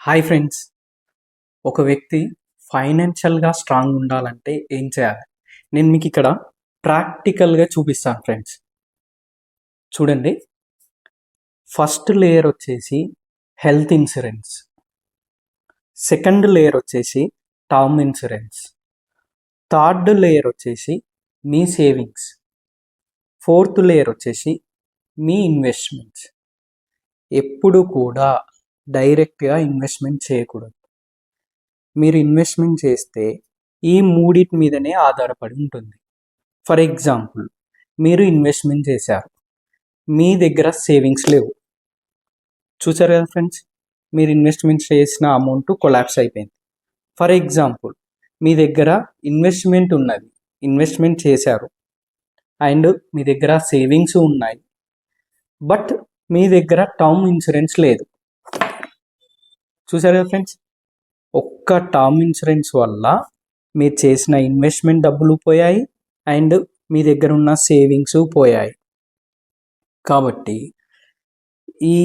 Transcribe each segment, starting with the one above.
Hi friends. ఒక వ్యక్తి ఫైనాన్షియల్గా స్ట్రాంగ్ ఉండాలంటే ఏం చేయాలి? నేను మీకు ఇక్కడ ప్రాక్టికల్గా చూపిస్తాను ఫ్రెండ్స్. చూడండి, ఫస్ట్ లేయర్ వచ్చేసి హెల్త్ ఇన్సూరెన్స్, సెకండ్ లేయర్ వచ్చేసి టర్మ్ ఇన్సూరెన్స్, థర్డ్ లేయర్ వచ్చేసి మీ సేవింగ్స్, ఫోర్త్ లేయర్ వచ్చేసి మీ ఇన్వెస్ట్మెంట్స్. ఎప్పుడు కూడా డైరెక్ట్గా ఇన్వెస్ట్మెంట్ చేయకూడదు. మీరు ఇన్వెస్ట్మెంట్ చేస్తే ఈ మూడింటి మీదనే ఆధారపడి ఉంటుంది. ఫర్ ఎగ్జాంపుల్, మీరు ఇన్వెస్ట్మెంట్ చేశారు, మీ దగ్గర సేవింగ్స్ లేవు. చూసారు కదా ఫ్రెండ్స్, మీరు ఇన్వెస్ట్మెంట్ చేసిన అమౌంట్ కొలాప్స్ అయిపోయింది. ఫర్ ఎగ్జాంపుల్, మీ దగ్గర ఇన్వెస్ట్మెంట్ ఉన్నది, ఇన్వెస్ట్మెంట్ చేశారు అండ్ మీ దగ్గర సేవింగ్స్ ఉన్నాయి, బట్ మీ దగ్గర టర్మ్ ఇన్సూరెన్స్ లేదు. చూసారు కదా ఫ్రెండ్స్, ఒక్క టర్మ్ ఇన్సూరెన్స్ వల్ల మీరు చేసిన ఇన్వెస్ట్మెంట్ డబ్బులు పోయాయి అండ్ మీ దగ్గర ఉన్న సేవింగ్స్ పోయాయి. కాబట్టి ఈ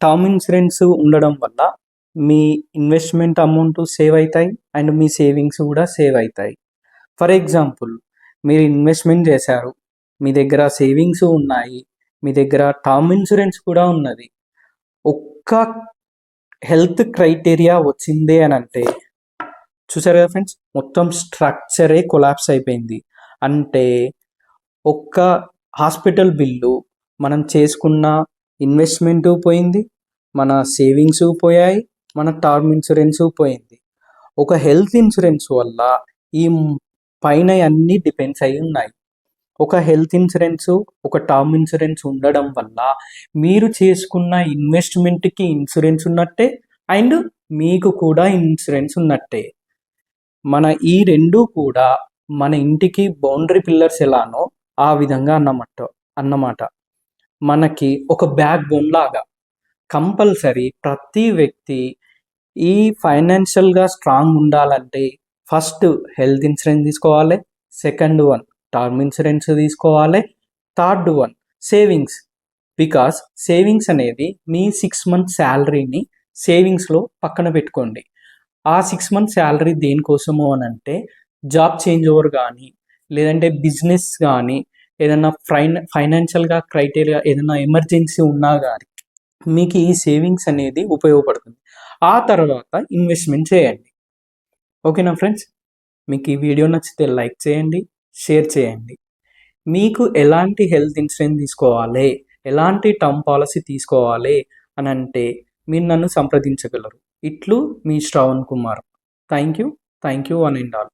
టర్మ్ ఇన్సూరెన్స్ ఉండడం వల్ల మీ ఇన్వెస్ట్మెంట్ అమౌంట్ సేవ్ అవుతాయి అండ్ మీ సేవింగ్స్ కూడా సేవ్ అవుతాయి. ఫర్ ఎగ్జాంపుల్, మీరు ఇన్వెస్ట్మెంట్ చేశారు, మీ దగ్గర సేవింగ్స్ ఉన్నాయి, మీ దగ్గర టర్మ్ ఇన్సూరెన్స్ కూడా ఉన్నది. ఒక్క హెల్త్ క్రైటీరియా వచ్చిందే అని అంటే, చూసారు కదా ఫ్రెండ్స్, మొత్తం స్ట్రక్చరే కొలాప్స్ అయిపోయింది. అంటే ఒక్క హాస్పిటల్ బిల్లు, మనం చేసుకున్న ఇన్వెస్ట్మెంట్ పోయింది, మన సేవింగ్స్ పోయాయి, మన టర్మ్ ఇన్సూరెన్స్ పోయింది. ఒక హెల్త్ ఇన్సూరెన్స్ వల్ల ఈ పైన అన్నీ డిపెండ్స్ అయి ఉన్నాయి. ఒక హెల్త్ ఇన్సూరెన్స్, ఒక టర్మ్ ఇన్సూరెన్స్ ఉండడం వల్ల మీరు చేసుకున్న ఇన్వెస్ట్మెంట్కి ఇన్సూరెన్స్ ఉన్నట్టే అండ్ మీకు కూడా ఇన్సూరెన్స్ ఉన్నట్టే. మన ఈ రెండు కూడా మన ఇంటికి బౌండరీ పిల్లర్స్ ఎలానో ఆ విధంగా అన్నమాట. మనకి ఒక బ్యాక్ బోన్ లాగా. కంపల్సరీ ప్రతి వ్యక్తి ఈ ఫైనాన్షియల్గా స్ట్రాంగ్ ఉండాలంటే ఫస్ట్ హెల్త్ ఇన్సూరెన్స్ తీసుకోవాలి, సెకండ్ వన్ టర్మ్ ఇన్సూరెన్స్ తీసుకోవాలి, third one savings. Because savings అనేది మీ 6 months శాలరీని సేవింగ్స్లో పక్కన పెట్టుకోండి. ఆ 6 months శాలరీ దేనికోసము అని అంటే, జాబ్ చేంజ్ ఓవర్ కానీ, లేదంటే బిజినెస్ కానీ, ఏదైనా ఫైనాన్షియల్గా క్రైటీరియా ఏదైనా ఎమర్జెన్సీ ఉన్నా కానీ మీకు ఈ సేవింగ్స్ అనేది ఉపయోగపడుతుంది. ఆ తర్వాత ఇన్వెస్ట్మెంట్ చేయండి. ఓకేనా ఫ్రెండ్స్, మీకు ఈ వీడియో నచ్చితే లైక్ చేయండి, షేర్ చేయండి. మీకు ఎలాంటి హెల్త్ ఇన్సూరెన్స్ తీసుకోవాలి, ఎలాంటి టర్మ్ పాలసీ తీసుకోవాలి అని అంటే మీరు నన్ను సంప్రదించగలరు. ఇట్లు మీ Shravan Kumar. Thank you one and all.